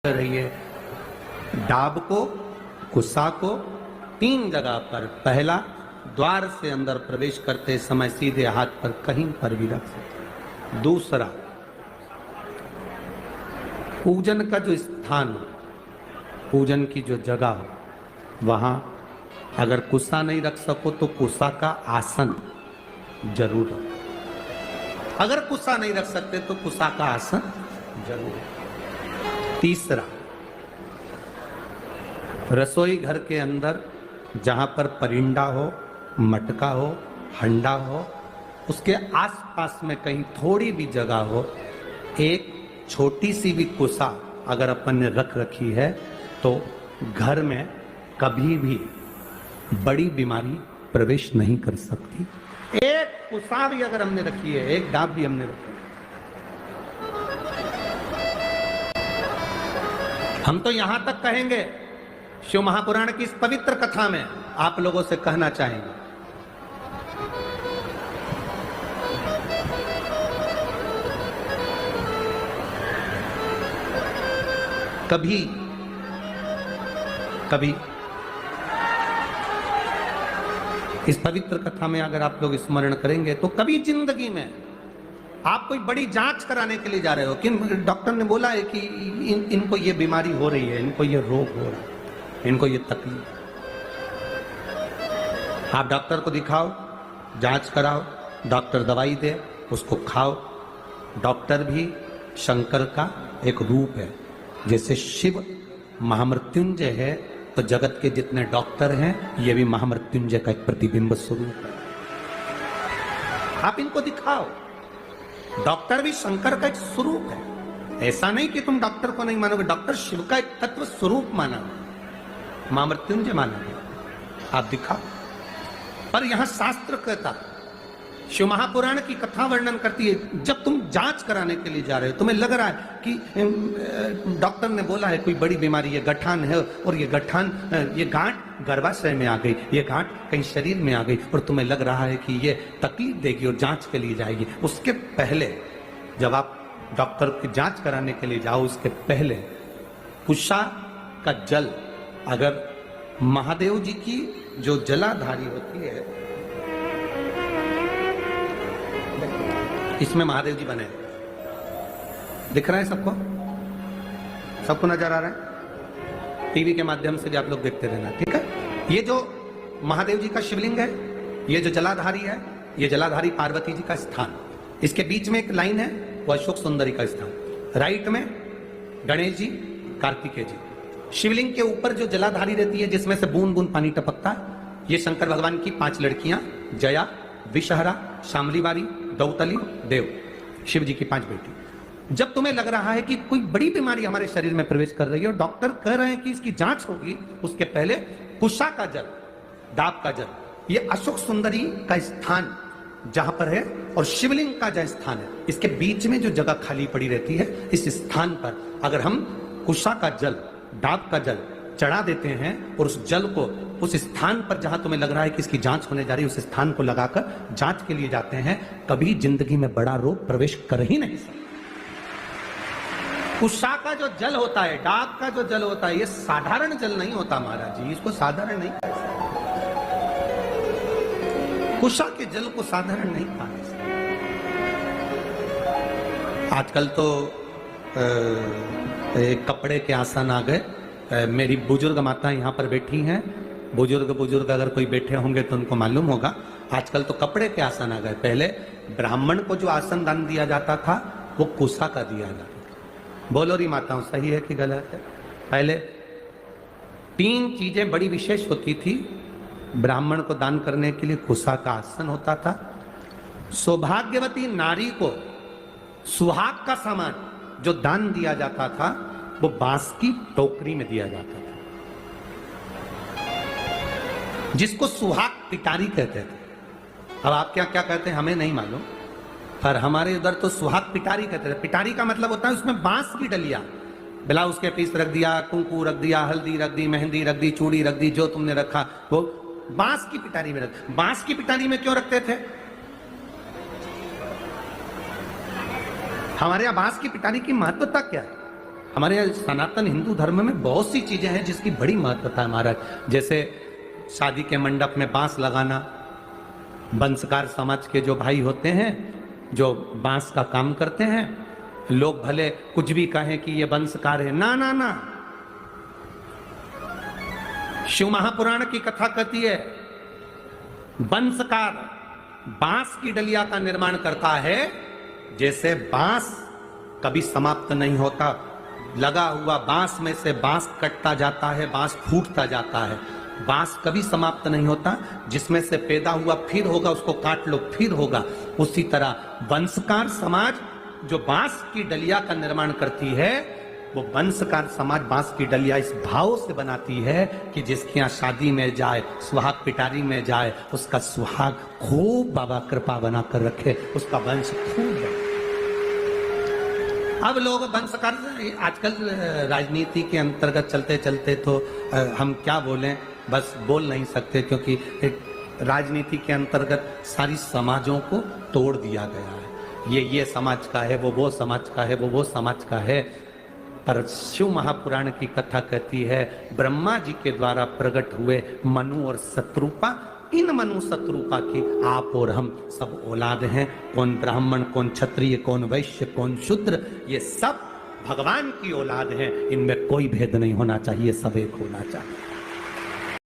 रहिए। डाब को, कुसा को 3 जगह पर, पहला द्वार से अंदर प्रवेश करते समय सीधे हाथ पर कहीं पर भी रख सकते। दूसरा, पूजन का जो स्थान हो, पूजन की जो जगह हो, वहां अगर कुसा नहीं रख सको तो कुसा का आसन जरूर हो। अगर कुसा नहीं रख सकते तो कुसा का आसन जरूर हो। तीसरा, रसोई घर के अंदर जहां पर परिंदा हो, मटका हो, हंडा हो, उसके आसपास में कहीं थोड़ी भी जगह हो, एक छोटी सी भी कुसा अगर अपन ने रख रखी है तो घर में कभी भी बड़ी बीमारी प्रवेश नहीं कर सकती। एक कुसा भी अगर हमने रखी है, एक डाब भी हमने रखी है, हम तो यहां तक कहेंगे, शिव महापुराण की इस पवित्र कथा में आप लोगों से कहना चाहेंगे, कभी कभी इस पवित्र कथा में अगर आप लोग स्मरण करेंगे तो कभी जिंदगी में आप कोई बड़ी जांच कराने के लिए जा रहे हो कि डॉक्टर ने बोला है कि इनको ये बीमारी हो रही है, इनको ये रोग हो रहा है, इनको ये तकलीफ, आप डॉक्टर को दिखाओ, जांच कराओ, डॉक्टर दवाई दे, उसको खाओ। डॉक्टर भी शंकर का एक रूप है। जैसे शिव महामृत्युंजय है तो जगत के जितने डॉक्टर हैं ये भी महामृत्युंजय का एक प्रतिबिंब स्वरूप है। आप इनको दिखाओ, डॉक्टर भी शंकर का एक स्वरूप है। ऐसा नहीं कि तुम डॉक्टर को नहीं मानोगे, डॉक्टर शिव का एक तत्व स्वरूप माना, महामृत्युंजय माना, आप दिखाओ। पर यहां शास्त्र कहता, शिव महापुराण की कथा वर्णन करती है, जब तुम जांच कराने के लिए जा रहे हो, तुम्हें लग रहा है कि डॉक्टर ने बोला है कोई बड़ी बीमारी है, गठान है, और ये गठान, ये गांठ गर्भाशय में आ गई, ये गांठ कहीं शरीर में आ गई, और तुम्हें लग रहा है कि ये तकलीफ देगी और जांच के लिए जाएगी, उसके पहले जब आप डॉक्टर की जांच कराने के लिए जाओ, उसके पहले कुशा का जल, अगर महादेव जी की जो जलाधारी होती है, इसमें महादेव जी बने, दिख रहा है सबको? सबको नजर आ रहा है? टीवी के माध्यम से भी आप लोग देखते रहना, ठीक है? ये जो महादेव जी का शिवलिंग है, ये जो जलाधारी है, ये जलाधारी पार्वती जी का स्थान, इसके बीच में एक लाइन है, वो अशोक सुंदरी का स्थान, राइट में गणेश जी, कार्तिकेय जी। शिवलिंग के ऊपर जो जलाधारी रहती है जिसमें से बूंद बूंद पानी टपकता है, ये शंकर भगवान की 5 लड़कियां, जया, विषहरा, शामलीवारी, दौतली, देव, शिव जी की 5 बेटी। जब तुम्हें लग रहा है कि कोई बड़ी बीमारी हमारे शरीर में प्रवेश कर रही है और डॉक्टर कह रहे हैं कि इसकी जांच होगी, उसके पहले कुशा का जल, डाब का जल, ये अशोक सुंदरी का स्थान जहां पर है और शिवलिंग का जहां स्थान है, इसके बीच में जो जगह खाली पड़ी रहती है, इस स्थान पर अगर हम कुशा का जल, डाब का जल चढ़ा देते हैं और उस जल को उस स्थान पर जहां तुम्हें लग रहा है कि इसकी जांच होने जा रही है, उस स्थान को लगाकर जांच के लिए जाते हैं, कभी जिंदगी में बड़ा रोग प्रवेश कर ही नहीं सकता। कुशा का जो जल होता है, डाब का जो जल होता है, ये साधारण जल नहीं होता महाराज जी, इसको साधारण नहीं, कुशा के जल को साधारण नहीं कहा। आजकल तो कपड़े के आसन आ गए। मेरी बुजुर्ग माता यहाँ पर बैठी हैं, बुजुर्ग अगर कोई बैठे होंगे तो उनको मालूम होगा, आजकल तो कपड़े के आसन आ गए। पहले ब्राह्मण को जो आसन दान दिया जाता था वो कुशा का दिया जाता था। बोलो री माताओं, सही है कि गलत है? पहले 3 चीजें बड़ी विशेष होती थी। ब्राह्मण को दान करने के लिए कुशा का आसन होता था। सौभाग्यवती नारी को सुहाग का सामान जो दान दिया जाता था वो बांस की टोकरी में दिया जाता था, जिसको सुहाग पिटारी कहते थे। अब आप क्या क्या कहते हैं हमें नहीं मालूम, पर हमारे उधर तो सुहाग पिटारी कहते थे। पिटारी का मतलब होता है उसमें बांस की डलिया, ब्लाउज के पीस रख दिया, कुंकू रख दिया, हल्दी रख दी, मेहंदी रख दी, चूड़ी रख दी, जो तुमने रखा वो बांस की पिटारी में रख। बांस की पिटारी में क्यों रखते थे? हमारे यहां बांस की पिटारी की महत्वता क्या है? हमारे सनातन हिंदू धर्म में बहुत सी चीजें हैं जिसकी बड़ी महत्वता है महाराज। जैसे शादी के मंडप में बांस लगाना, वंशकार समाज के जो भाई होते हैं जो बांस का काम करते हैं, लोग भले कुछ भी कहें कि ये वंशकार है, ना ना ना, शिव महापुराण की कथा कहती है वंशकार बांस की डलिया का निर्माण करता है। जैसे बांस कभी समाप्त नहीं होता, लगा हुआ बांस में से बांस कटता जाता है, बांस फूटता जाता है, बांस कभी समाप्त नहीं होता। जिसमें से पैदा हुआ फिर होगा, उसको काट लो फिर होगा। उसी तरह वंशकार समाज जो बांस की डलिया का निर्माण करती है, वो वंशकार समाज बांस की डलिया इस भाव से बनाती है कि जिसके यहाँ शादी में जाए, सुहाग पिटारी में जाए, उसका सुहाग खूब बाबा कृपा बना कर रखे, उसका वंश खूब बढ़े। अब लोग वंशकार आजकल राजनीति के अंतर्गत चलते चलते तो हम क्या बोलें, बस बोल नहीं सकते, क्योंकि एक राजनीति के अंतर्गत सारी समाजों को तोड़ दिया गया है। ये समाज का है, वो समाज का है, वो समाज का है। पर शिव महापुराण की कथा कहती है ब्रह्मा जी के द्वारा प्रकट हुए मनु और शत्रुपा, इन मनु शत्रुपा की आप और हम सब औलाद हैं। कौन ब्राह्मण, कौन क्षत्रिय, कौन वैश्य, कौन शूद्र, ये सब भगवान की औलाद हैं। इनमें कोई भेद नहीं होना चाहिए, सब एक होना चाहिए।